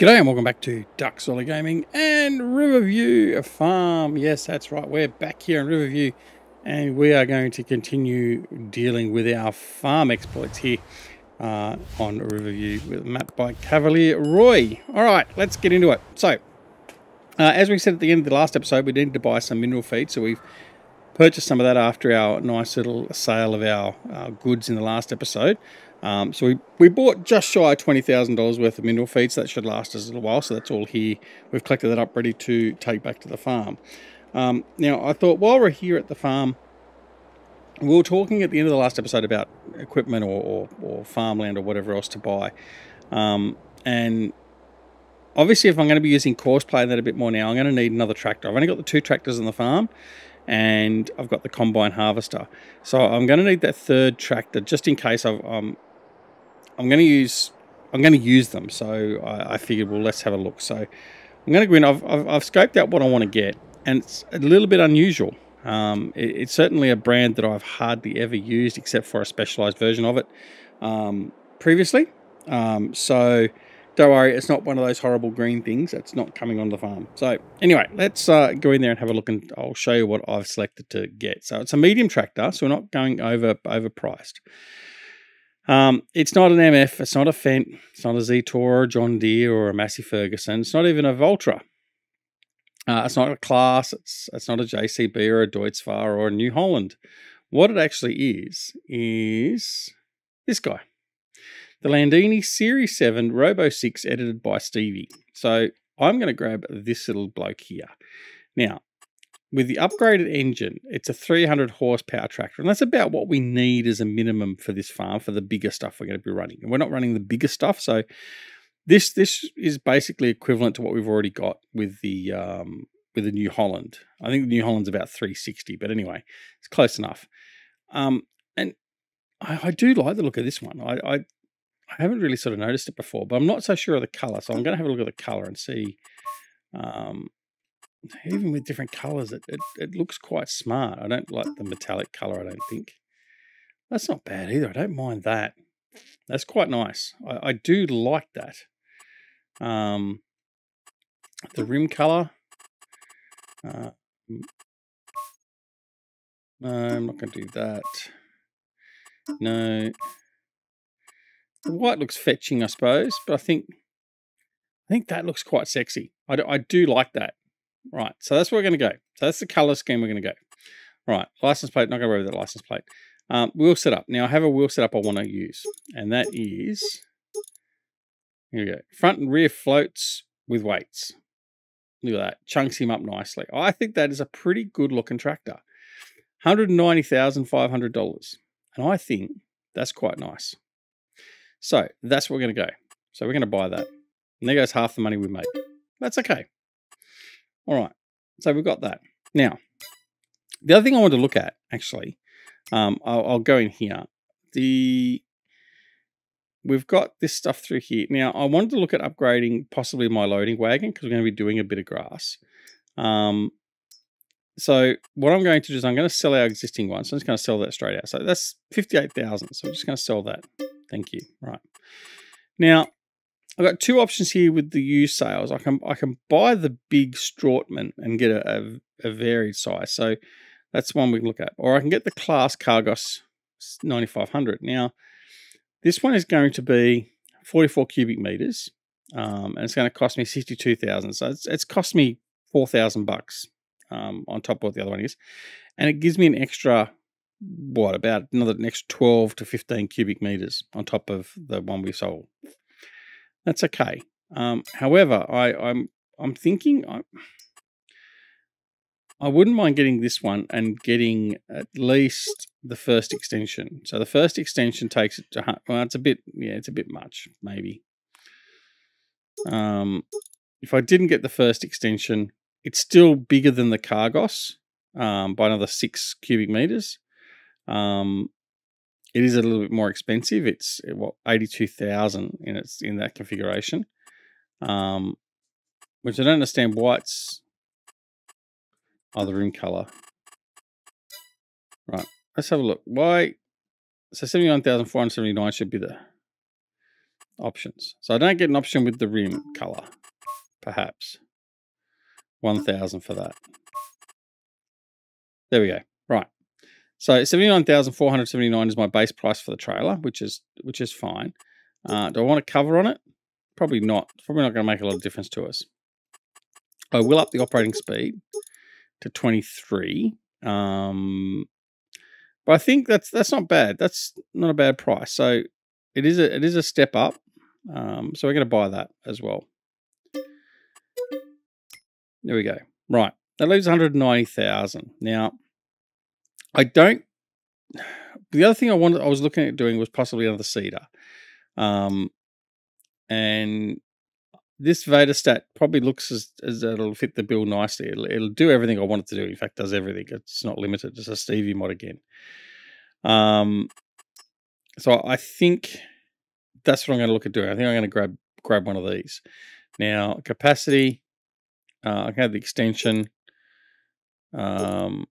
G'day and welcome back to Duck Solid Gaming and Riverview Farm. Yes, that's right. We're back here in Riverview and we are going to continue dealing with our farm exploits here on Riverview with a map by Cavalier Roy. All right, let's get into it. So, as we said at the end of the last episode, we needed to buy some mineral feed. So we've purchased some of that after our nice little sale of our goods in the last episode. So we bought just shy of $20,000 worth of mineral feed, so that should last us a little while. So that's all here. We've collected that up, ready to take back to the farm. Now, I thought while we're here at the farm, we were talking at the end of the last episode about equipment or farmland or whatever else to buy. And obviously, if I'm going to be using Courseplay and that a bit more now, I'm going to need another tractor. I've only got the 2 tractors on the farm, and I've got the combine harvester. So I'm going to need that 3rd tractor just in case I'm going to use them. So I figured, well, let's have a look. So I'm going to go in. I've scoped out what I want to get, and it's a little bit unusual. It's certainly a brand that I've hardly ever used except for a specialized version of it previously. So don't worry, it's not one of those horrible green things that's not coming on the farm. So anyway, let's go in there and have a look, and I'll show you what I've selected to get. So it's a medium tractor, so we're not going overpriced. It's not an MF, it's not a Fendt, it's not a Z-Tour or a John Deere or a Massey Ferguson, it's not even a Valtra. It's not a Class, it's not a JCB or a Deutz-Fahr or a New Holland. What it actually is this guy. The Landini Series 7 Robo 6 edited by Stevie. So I'm going to grab this little bloke here. Now, with the upgraded engine, it's a 300 horsepower tractor, and that's about what we need as a minimum for this farm for the bigger stuff we're going to be running. And we're not running the bigger stuff, so this is basically equivalent to what we've already got with the New Holland. I think the New Holland's about 360, but anyway, it's close enough. And I do like the look of this one. I haven't really sort of noticed it before, but I'm not so sure of the color, so I'm going to have a look at the color and see. Even with different colors, it looks quite smart. I don't like the metallic color, I don't think. That's not bad either. I don't mind that. That's quite nice. I do like that. The rim color. No, I'm not going to do that. No. The white looks fetching, I suppose, but I think that looks quite sexy. I do like that. Right, so that's where we're going to go. So that's the color scheme we're going to go. Right, license plate, not going to worry with that license plate. Wheel setup. Now, I have a wheel setup I want to use, and that is, here we go, front and rear floats with weights. Look at that, chunks him up nicely. I think that is a pretty good looking tractor. $190,500, and I think that's quite nice. So that's where we're going to go. So we're going to buy that, and there goes half the money we made. That's okay. All right, so we've got that. Now, the other thing I want to look at, actually, I'll go in here. We've got this stuff through here. Now, I wanted to look at upgrading possibly my loading wagon because we're going to be doing a bit of grass. So what I'm going to do is I'm going to sell our existing one. So I'm just going to sell that straight out. So that's $58,000. So I'm just going to sell that. Thank you. Right. Now, I've got 2 options here with the used sales. I can buy the big Strautman and get a varied size. So that's one we can look at. Or I can get the Class Cargos 9500. Now, this one is going to be 44 cubic meters, and it's going to cost me $62,000. So it's cost me $4,000 on top of what the other one is, and it gives me an extra about another next 12 to 15 cubic meters on top of the one we sold. That's okay. However, I'm thinking I wouldn't mind getting this one and getting at least the first extension. So the first extension takes it to, well, it's a bit much, maybe. If I didn't get the first extension, it's still bigger than the Cargos by another 6 cubic meters. It is a little bit more expensive. It's what, $82,000 in that configuration, which I don't understand why it's the rim color. Right, let's have a look. Why? So $79,479 should be options. So I don't get an option with the rim color, perhaps. 1,000 for that. There we go. Right. So 79,479 is my base price for the trailer, which is fine. Do I want a cover on it? Probably not. Probably not going to make a lot of difference to us. I will up the operating speed to 23. But I think that's not bad. That's not a bad price. So it is a step up. So we're going to buy that as well. There we go. Right. That leaves 190,000. Now, I don't. The other thing I was looking at doing was possibly another seeder. And this Vaderstat probably looks as it'll fit the bill nicely. It'll do everything I want it to do. In fact, does everything. It's not limited. It's a Stevie mod again. So I think that's what I'm going to look at doing. I think I'm going to grab one of these. Now, capacity. I can have the extension. I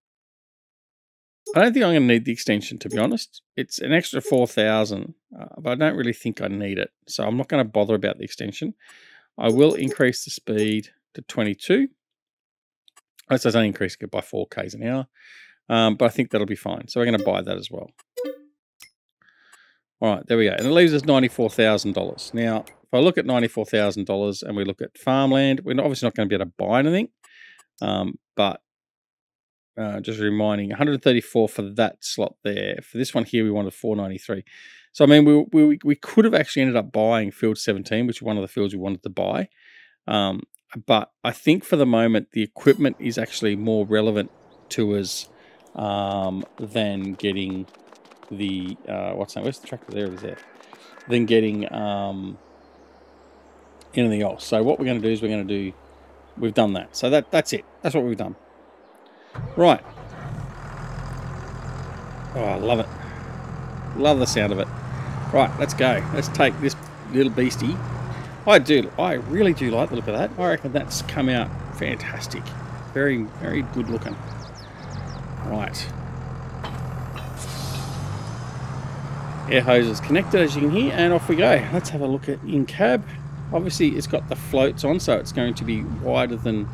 don't think I'm going to need the extension, to be honest. It's an extra 4,000, but I don't really think I need it. So I'm not going to bother about the extension. I will increase the speed to 22. So it's only increasing it by 4 k's an hour. But I think that'll be fine. So we're going to buy that as well. All right, there we go. And it leaves us $94,000. Now, if I look at $94,000 and we look at farmland, we're obviously not going to be able to buy anything. But just reminding, 134 for that slot there. For this one here, we wanted 493. So I mean, we could have actually ended up buying field 17, which is one of the fields we wanted to buy. But I think for the moment, the equipment is actually more relevant to us than getting the what's that? Where's the tractor? There it is. There. Than getting anything else. So what we're going to do is we've done that. So that's it. That's what we've done. Right. Oh, I love it. Love the sound of it. Right, let's go. Let's take this little beastie. I really do like the look of that. I reckon that's come out fantastic. Very, very good looking. Right. Air hose is connected, as you can hear, and off we go. Let's have a look at in-cab. Obviously, it's got the floats on, so it's going to be wider than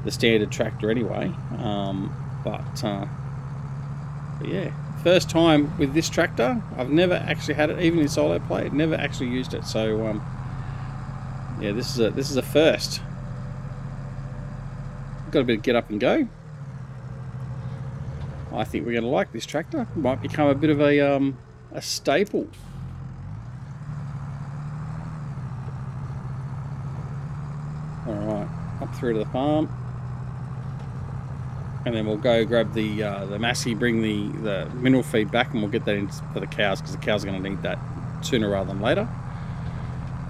the standard tractor anyway. But yeah, first time with this tractor. I've never actually had it, even in solo play. Never actually used it. So yeah, this is a first. Got a bit of get up and go. I think we're going to like this tractor. It might become a bit of a staple. All right, up through to the farm. And then we'll go grab the Massey, bring the mineral feed back, and we'll get that in for the cows, because the cows are going to need that sooner rather than later.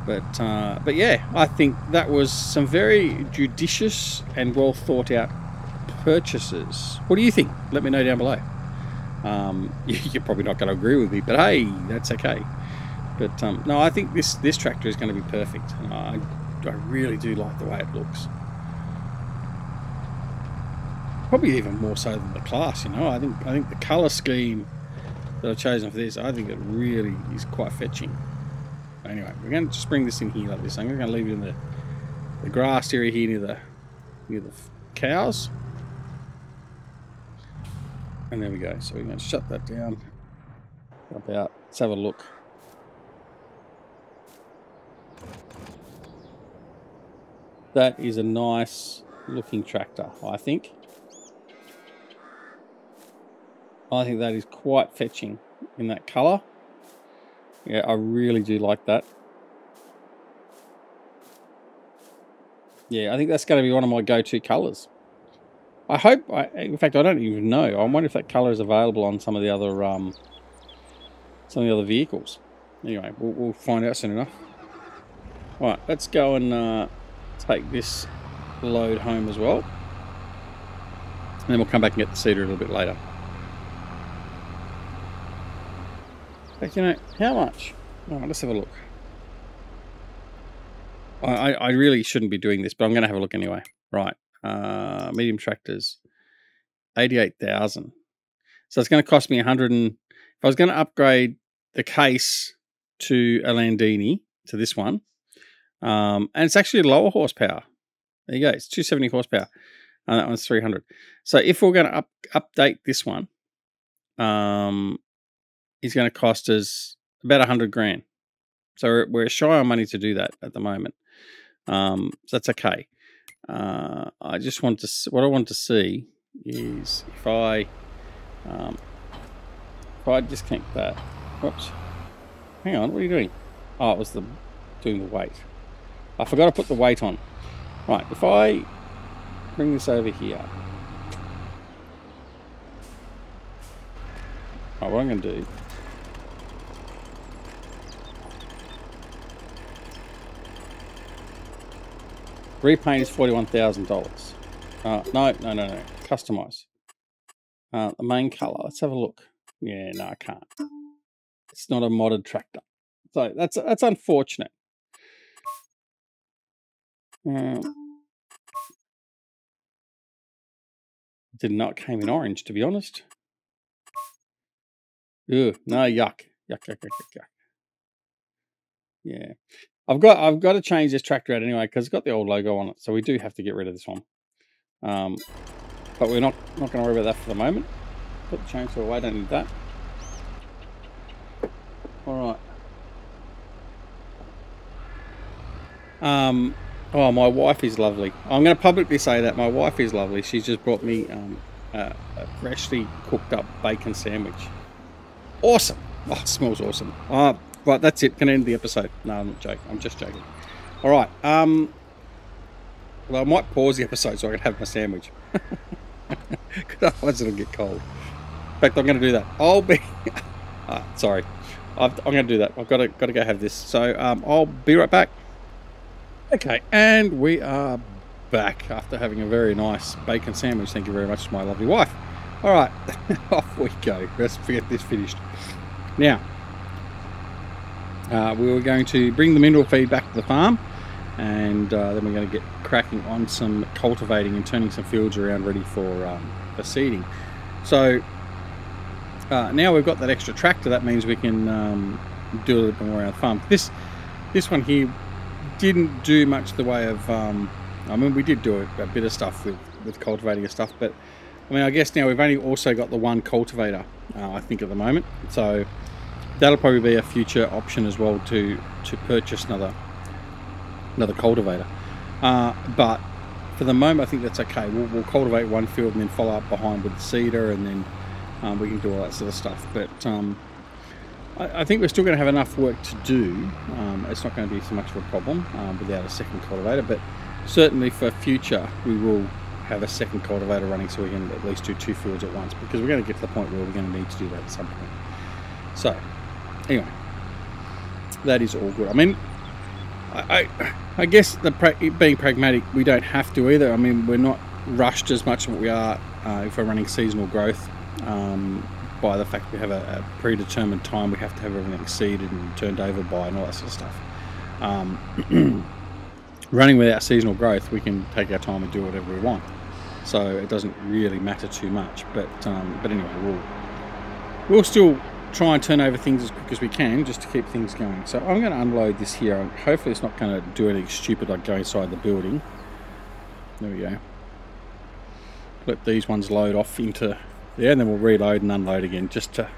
But yeah, I think that was some very judicious and well thought out purchases. What do you think? Let me know down below. You're probably not going to agree with me, but hey, that's okay. But no, I think this tractor is going to be perfect. And I really do like the way it looks. Probably even more so than the class, you know. I think the colour scheme that I've chosen for this, I think it really is quite fetching. Anyway, we're going to just bring this in here like this. I'm going to leave it in the grass area here near the cows. And there we go. So we're going to shut that down. Let's have a look. That is a nice looking tractor, I think. I think that is quite fetching in that colour. Yeah, I really do like that. Yeah, I think that's going to be one of my go-to colours. I hope, in fact, I don't even know. I wonder if that colour is available on some of the other vehicles. Anyway, we'll find out soon enough. Right, let's go and take this load home as well. And then we'll come back and get the seeder a little bit later. But you know, how much? All right, let's have a look. I really shouldn't be doing this, but I'm going to have a look anyway. Right, medium tractors, 88,000. So it's going to cost me 100. If I was going to upgrade the case to a Landini, to this one. And it's actually lower horsepower. There you go. It's 270 horsepower. And that one's 300. So if we're going to update this one, it's going to cost us about 100 grand. So we're shy on money to do that at the moment. So that's okay. I just want to, what I want to see is if I disconnect that. Whoops. Hang on, what are you doing? Oh, it was doing the weight. I forgot to put the weight on. Right, if I bring this over here. Right, what I'm going to do. Repaint is $41,000. No. Customize. The main color. Let's have a look. Yeah, no, I can't. It's not a modded tractor. So that's unfortunate. Did not came in orange, to be honest. Ugh, no, yuck. Yuck. Yeah. I've got to change this tractor out anyway because it's got the old logo on it. So we do have to get rid of this one. But we're not going to worry about that for the moment. Put the chainsaw away, don't need that. Alright. Oh, my wife is lovely. I'm going to publicly say that my wife is lovely. She's just brought me a freshly cooked up bacon sandwich. Awesome. Oh, it smells awesome. Right, that's it. Going to end the episode. No, I'm not joking. I'm just joking. Alright. Well, I might pause the episode so I can have my sandwich. Because otherwise it'll get cold. In fact, I'm going to do that. I'll be... sorry. I'm going to do that. I've got to go have this. So I'll be right back. Okay, and we are back after having a very nice bacon sandwich. Thank you very much to my lovely wife. All right, off we go. Let's get this finished. Now, we were going to bring the mineral feed back to the farm, and then we're going to get cracking on some cultivating and turning some fields around ready for seeding. So now we've got that extra tractor. That means we can do a little bit more around the farm. This one here didn't do much the way of I mean, we did do a bit of stuff with cultivating and stuff, but I mean, I guess now we've only also got the one cultivator I think at the moment, so that'll probably be a future option as well to purchase another cultivator, but for the moment I think that's okay. We'll cultivate one field and then follow up behind with the seeder, and then we can do all that sort of stuff. But I think we're still going to have enough work to do. It's not going to be so much of a problem without a second cultivator, but certainly for future we will have a second cultivator running so we can at least do 2 fields at once, because we're going to get to the point where we're going to need to do that at some point. So anyway, that is all good. I mean, I guess being pragmatic, we don't have to either. I mean, we're not rushed as much as what we are if we're running seasonal growth. By the fact we have a predetermined time we have to have everything seeded and turned over by and all that sort of stuff. Running without seasonal growth, we can take our time and do whatever we want, so it doesn't really matter too much. But anyway, we'll still try and turn over things as quick as we can just to keep things going. So I'm going to unload this here, and hopefully it's not going to do anything stupid like go inside the building. There we go. Let these ones load off into there, and then we'll reload and unload again just to...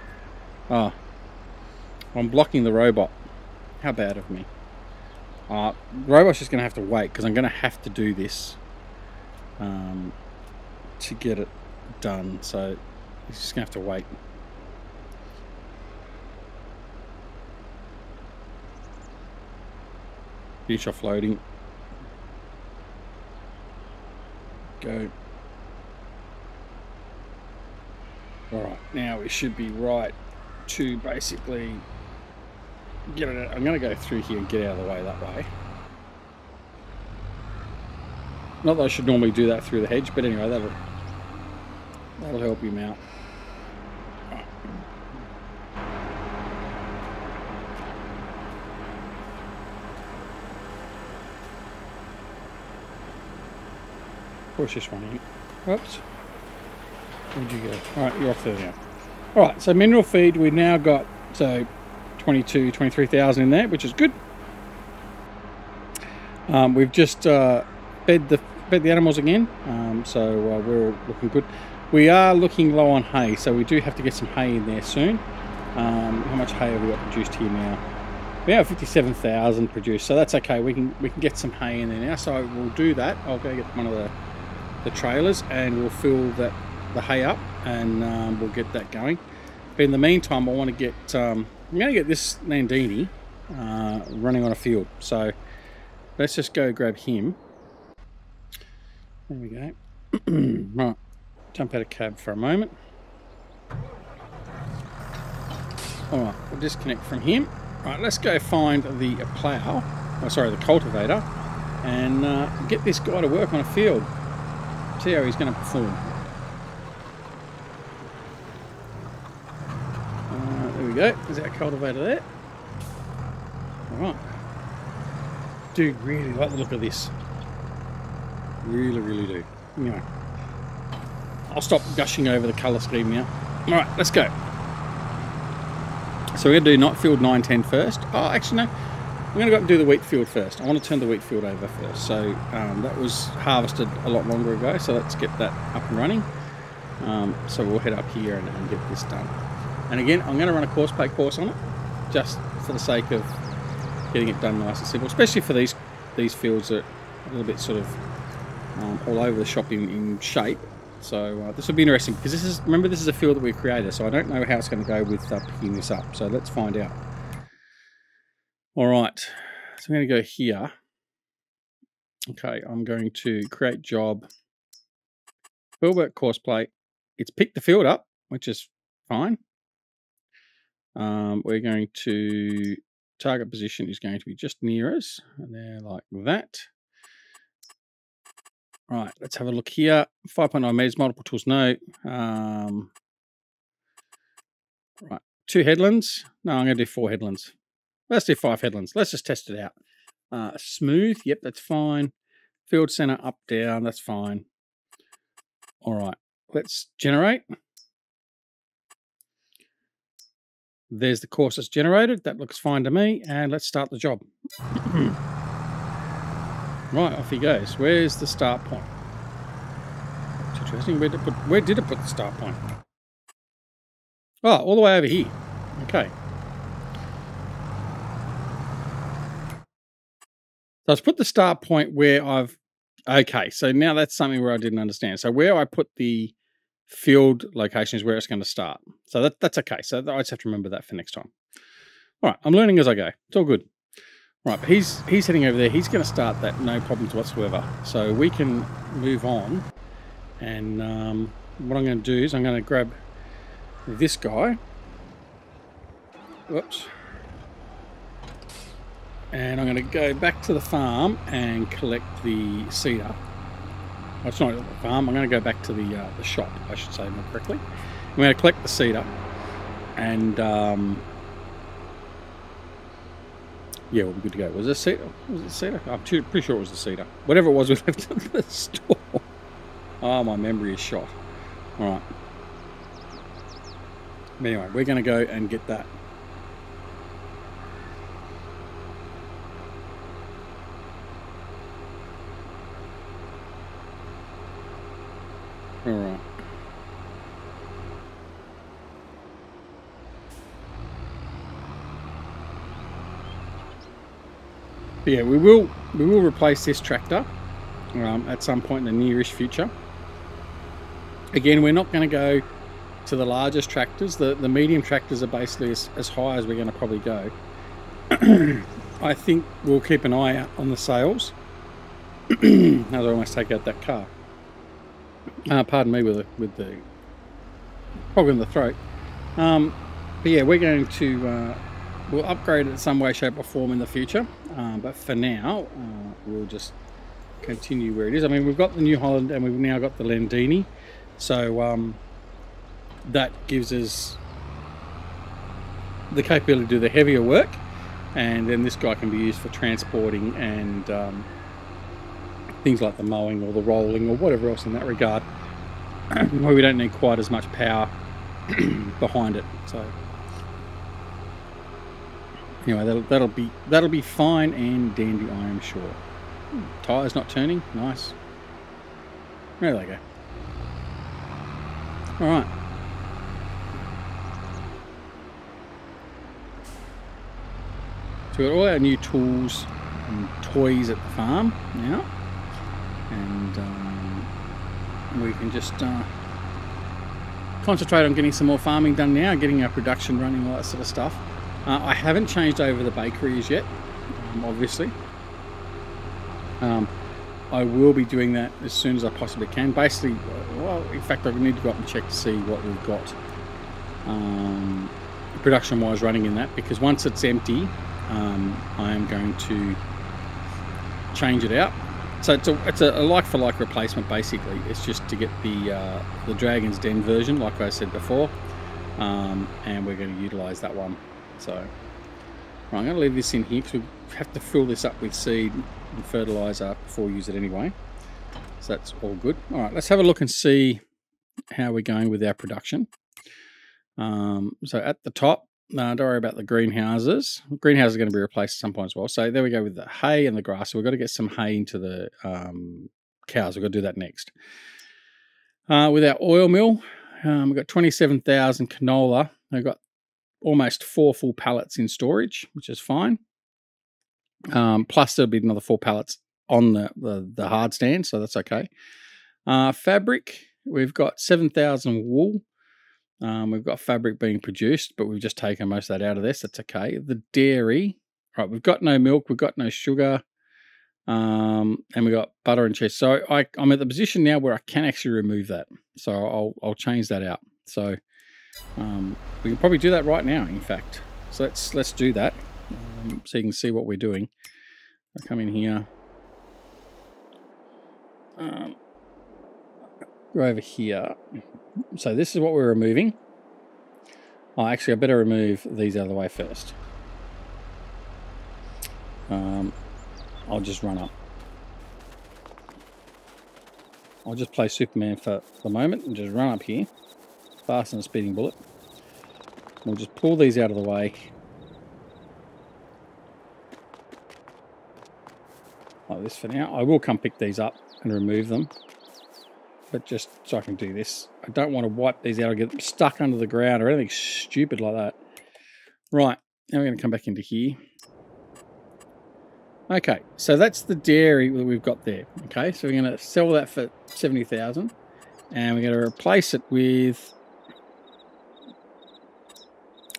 Oh, I'm blocking the robot. How bad of me. The robot's just going to have to wait, because I'm going to have to do this to get it done, so it's just going to have to wait. Finish offloading. Go. Alright, now we should be right to basically get it out. I'm going to go through here and get out of the way that way. Not that I should normally do that through the hedge, but anyway, that'll help him out. Right. Push this one in. Oops. Where'd you go? Alright, you're off there now. Alright, so mineral feed, we've now got 23,000 in there, which is good. We've just fed the animals again, so we're all looking good. We are looking low on hay, so we do have to get some hay in there soon. How much hay have we got produced here now? We have 57,000 produced, so that's okay. We can get some hay in there now. So we'll do that. I'll go get one of the trailers and we'll fill the hay up, and we'll get that going. But in the meantime, I want to get I'm going to get this Landini running on a field. So let's just go grab him. There we go. Right, jump out of cab for a moment. Alright, we'll disconnect from him. Right, let's go find the plough, the cultivator, and get this guy to work on a field. See how he's going to perform. There we go, there's our cultivator there. Alright. Do really like the look of this. Really, really do. Anyway, I'll stop gushing over the colour scheme now. Alright, let's go. So we're going to do field 910 first. Oh, actually no. I'm going to go up and do the wheat field first. I want to turn the wheat field over first. So that was harvested a lot longer ago. So let's get that up and running. So we'll head up here and get this done. And again, I'm going to run a course plate course on it, just for the sake of getting it done nice and simple. Especially for these fields that are a little bit sort of all over the shop in shape. So this will be interesting because remember this is a field that we created, so I don't know how it's going to go with picking this up. So let's find out. All right, so I'm going to go here. Okay, I'm going to create job, field work course plate. It's picked the field up, which is fine. We're going to target position is going to be just near us, and there like that. Right, let's have a look here. 5.9 meters, multiple tools, no. Right, 2 headlands. No, I'm going to do 4 headlands. Let's do 5 headlands. Let's just test it out. Smooth, yep, that's fine. Field center, up, down, that's fine. All right, let's generate. There's the course that's generated. That looks fine to me. And let's start the job. Right, off he goes. Where's the start point? It's interesting. Where did it put the start point? Oh, all the way over here. Okay. So I've put the start point where I've... Okay, so now that's something where I didn't understand. So where I put the field location is where it's going to start. So that's okay. So I just have to remember that for next time. All right, I'm learning as I go. It's all good. Right, but he's heading over there. He's going to start that, no problems whatsoever. So we can move on. And what I'm going to do is I'm going to grab this guy. Whoops. And I'm going to go back to the farm and collect the cedar. Well, it's not the farm. I'm going to go back to the shop, I should say more correctly. I'm going to collect the cedar. And... yeah, we'll be good to go. Was it cedar? Was it cedar? I'm pretty sure it was the cedar. Whatever it was, we left at the store. Oh, my memory is shot. All right. But anyway, we're going to go and get that. All right. Yeah, we will replace this tractor at some point in the nearish future. Again, we're not going to go to the largest tractors. The medium tractors are basically as high as we're going to probably go. I think we'll keep an eye out on the sales. As I almost take out that car. Pardon me with the frog in the throat. But yeah, we're going to we'll upgrade it in some way, shape, or form in the future. But for now, we'll just continue where it is. I mean, we've got the New Holland and we've now got the Landini. So that gives us the capability to do the heavier work. And then this guy can be used for transporting and things like the mowing or the rolling or whatever else in that regard, where we don't need quite as much power behind it. So anyway, that'll be fine and dandy, I am sure. Tyres not turning. Nice. There they go. All right. So we've got all our new tools and toys at the farm now. And we can just concentrate on getting some more farming done now, getting our production running, all that sort of stuff. I haven't changed over the bakeries yet, obviously. I will be doing that as soon as I possibly can. Basically, well, in fact, I need to go up and check to see what we've got production-wise running in that, because once it's empty, I am going to change it out. So it's a like-for-like replacement, basically. It's just to get the Dragon's Den version, like I said before, and we're going to utilise that one. So right, I'm going to leave this in here because we have to fill this up with seed and fertiliser before we use it anyway. So that's all good. All right, let's have a look and see how we're going with our production. So at the top, don't worry about the greenhouses. Greenhouses are going to be replaced at some point as well. So there we go with the hay and the grass. So we've got to get some hay into the cows. We've got to do that next. With our oil mill, we've got 27,000 canola. We've got almost 4 full pallets in storage, which is fine. Plus there'll be another 4 pallets on the hard stand, so that's okay. Fabric, we've got 7,000 wool. We've got fabric being produced, but we've just taken most of that out of this. That's okay. The dairy, right, we've got no milk, we've got no sugar, and we've got butter and cheese. So I'm at the position now where I can actually remove that. So I'll change that out. So we can probably do that right now, in fact. So let's do that, so you can see what we're doing. I come in here. Go over here. So this is what we're removing. Oh, actually, I better remove these out of the way first. I'll just run up. I'll just play Superman for the moment and just run up here, faster than a speeding bullet. We'll just pull these out of the way. Like this for now. I will come pick these up and remove them. But just so I can do this. I don't want to wipe these out or get them stuck under the ground or anything stupid like that. Right, now we're going to come back into here. Okay, so that's the dairy that we've got there. Okay, so we're going to sell that for 70,000, and we're going to replace it with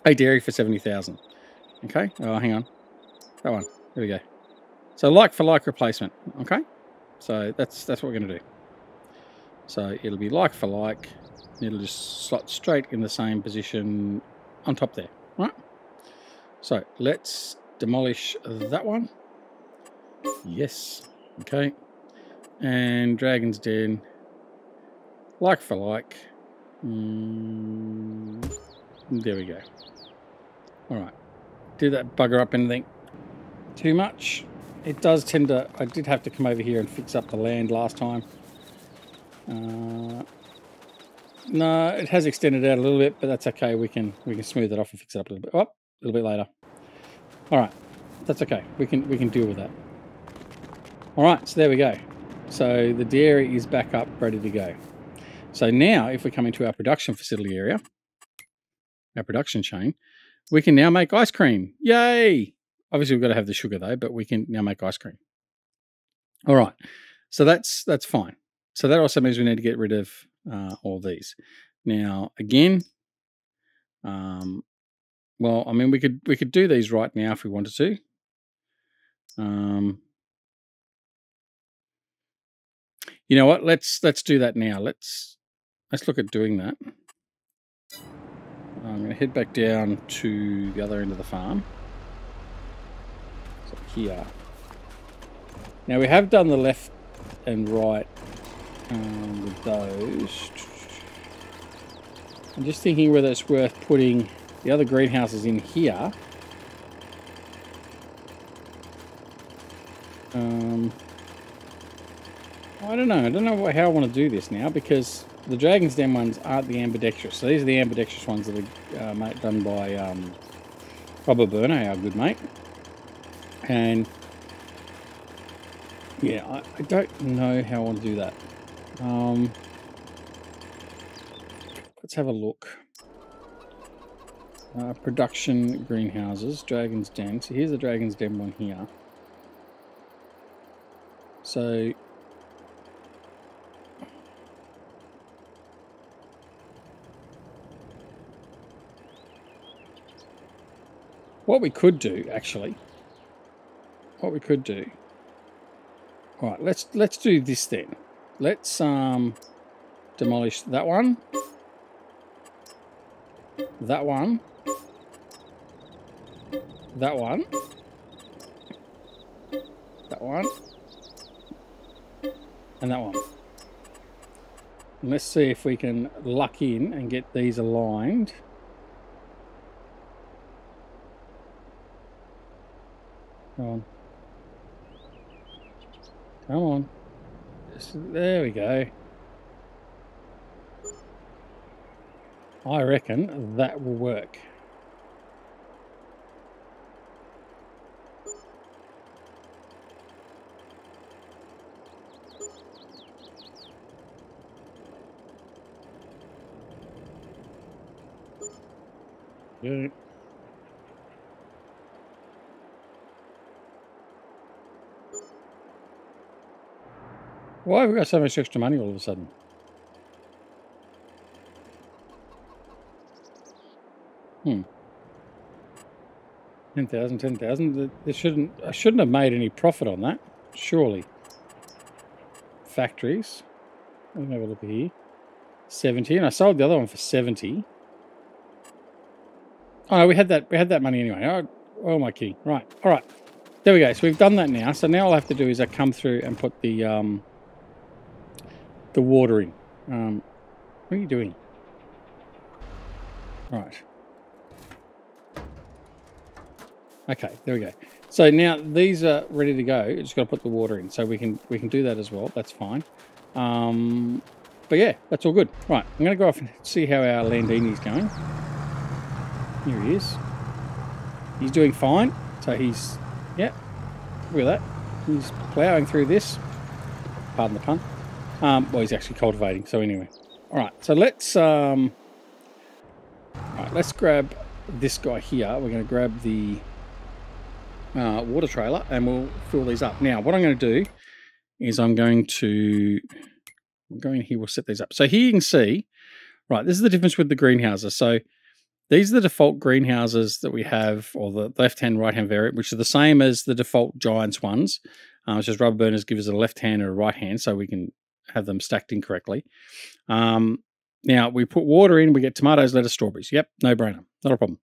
a dairy for 70,000. Okay, oh, hang on. That one. There we go. So like for like replacement. Okay, so that's what we're going to do. So it'll be like for like. It'll just slot straight in the same position on top there, right? So let's demolish that one. Yes, okay. And Dragon's Den, like for like. There we go. All right. Did that bugger up anything too much? It does tend to. I did have to come over here and fix up the land last time. No, it has extended out a little bit, but that's okay. We can smooth it off and fix it up a little bit. Oh, a little bit later. All right, that's okay. We can deal with that. All right, so there we go. So the dairy is back up, ready to go. So now, if we come into our production facility area, our production chain, we can now make ice cream. Yay! Obviously, we've got to have the sugar though, but we can now make ice cream. All right, so that's fine. So that also means we need to get rid of all these. Now, again, well, I mean, we could do these right now if we wanted to. You know what? Let's do that now. Let's look at doing that. I'm going to head back down to the other end of the farm. So here. Now we have done the left and right with those. I'm just thinking whether it's worth putting the other greenhouses in here. I don't know. I don't know how I want to do this now, because the Dragon's Den ones aren't the ambidextrous. So these are the ambidextrous ones that are done by Robert Burner, our good mate. And Yeah, I don't know how I want to do that. Let's have a look. Production greenhouses, Dragon's Den. So here's the Dragon's Den one here. So what we could do, actually, all right, let's do this then. Let's demolish that one, that one, that one, that one, and that one. And let's see if we can luck in and get these aligned. Come on. Come on. There we go. I reckon that will work. Good. Why have we got so much extra money all of a sudden? Hmm. 10,000, 10,000. I shouldn't have made any profit on that, surely. Factories. Let me have a look here. 70, and I sold the other one for 70. Oh, no, we had that money anyway. Oh my key. Right. All right. There we go. So we've done that now. So now all I have to do is I come through and put the water in. What are you doing? Right. Okay, there we go. So now these are ready to go. You just got to put the water in. So we can do that as well. That's fine. But yeah, that's all good. Right, I'm going to go off and see how our Landini's going. Here he is. He's doing fine. So he's, yeah, look at that. He's ploughing through this. Pardon the pun. Well, he's actually cultivating. So anyway, all right. So let's grab this guy here. We're going to grab the water trailer and we'll fill these up. Now, what I'm going to do is I'm going here. We'll set these up. So here you can see, right, this is the difference with the greenhouses. So these are the default greenhouses that we have, or the left-hand, right-hand variant, which are the same as the default Giants ones. It's just rubber burners give us a left hand and a right hand, so we can have them stacked incorrectly. Now, we put water in, we get tomatoes, lettuce, strawberries. Yep, no brainer, not a problem.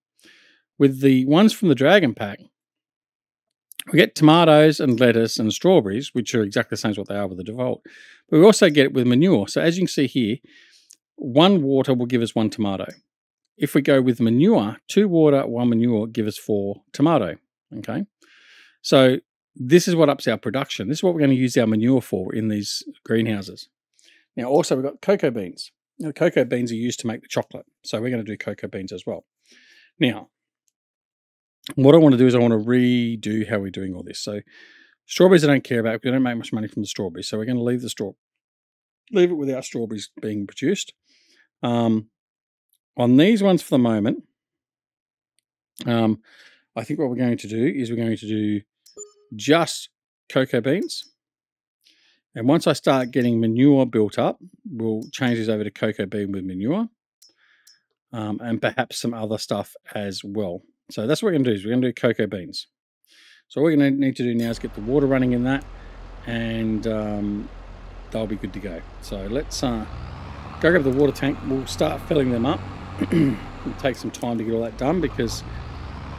With the ones from the Dragon Pack, we get tomatoes and lettuce and strawberries, which are exactly the same as what they are with the default. But we also get it with manure. So as you can see here, 1 water will give us 1 tomato. If we go with manure, 2 water, 1 manure give us 4 tomato. Okay, so this is what ups our production. This is what we're going to use our manure for in these greenhouses. Now, also, we've got cocoa beans. Now, the cocoa beans are used to make the chocolate. So we're going to do cocoa beans as well. Now, what I want to do is I want to redo how we're doing all this. So strawberries I don't care about because we don't make much money from the strawberries. So we're going to leave it without strawberries being produced. On these ones for the moment, I think what we're going to do is we're going to do just cocoa beans. And once I start getting manure built up, we'll change this over to cocoa bean with manure. And perhaps some other stuff as well. So that's what we're going to do. Is we're going to do cocoa beans. So what we're going to need to do now is get the water running in that, and they'll be good to go. So let's go grab the water tank. We'll start filling them up. It'll take some time to get all that done because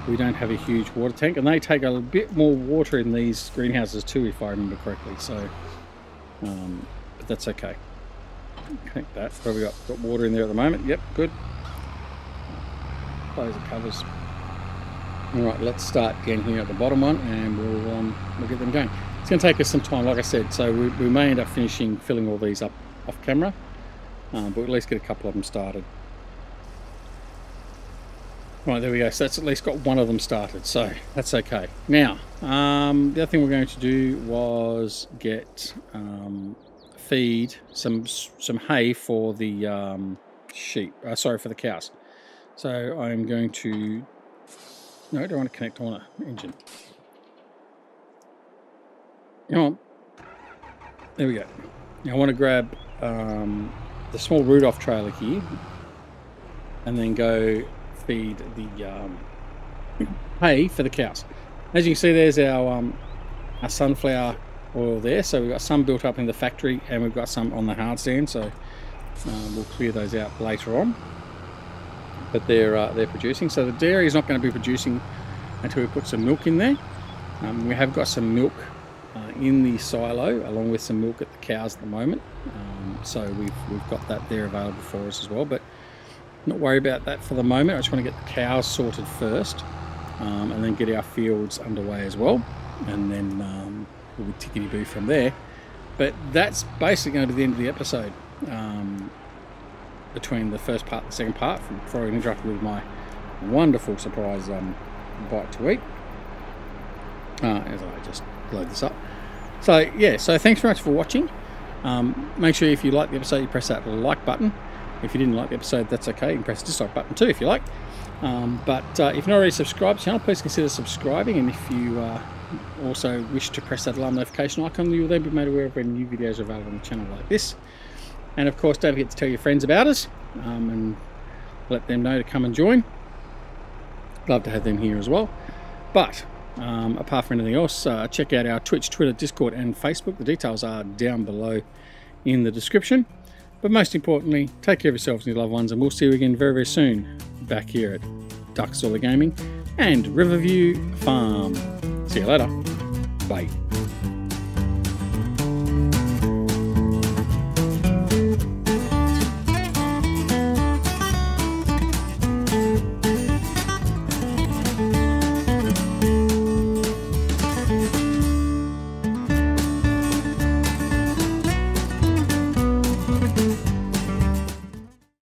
we don't have a huge water tank, and they take a bit more water in these greenhouses too, if I remember correctly. So, but that's okay. Okay, that's where we got water in there at the moment. Yep, good. Close the covers. All right, let's start again here at the bottom one, and we'll get them going. It's going to take us some time, like I said, so we may end up filling all these up off camera, but we'll at least get a couple of them started. Right, there we go. So that's at least got one of them started, so that's okay. Now, the other thing we're going to do was get feed some hay for the sheep. Sorry, for the cows. So I'm going to. No, I don't want to connect. I want an engine. Come on. There we go. Now I want to grab the small Rudolph trailer here, and then go feed the hay for the cows. As you can see, there's our sunflower oil there. So we've got some built up in the factory, and we've got some on the hard stand. So we'll clear those out later on. But they're producing. So the dairy is not going to be producing until we put some milk in there. We have got some milk in the silo, along with some milk at the cows at the moment. So we've got that there available for us as well. But not worry about that for the moment. I just want to get the cows sorted first, and then get our fields underway as well, and then we'll be tickety-boo from there. But that's basically going to be the end of the episode. Between the first part and the second part, before I interrupt with my wonderful surprise bite to eat, as I just load this up. So yeah, so thanks very much for watching. Make sure if you like the episode, you press that like button. If you didn't like the episode, that's okay. You can press the dislike button too if you like. But if you're not already subscribed to the channel, please consider subscribing. And if you also wish to press that alarm notification icon, you'll then be made aware of when new videos are available on the channel like this. And of course, don't forget to tell your friends about us, and let them know to come and join. Love to have them here as well. But apart from anything else, check out our Twitch, Twitter, Discord and Facebook. The details are down below in the description. But most importantly, take care of yourselves and your loved ones, and we'll see you again very, very soon back here at Duck Gaming and Riverview Farm. See you later. Bye.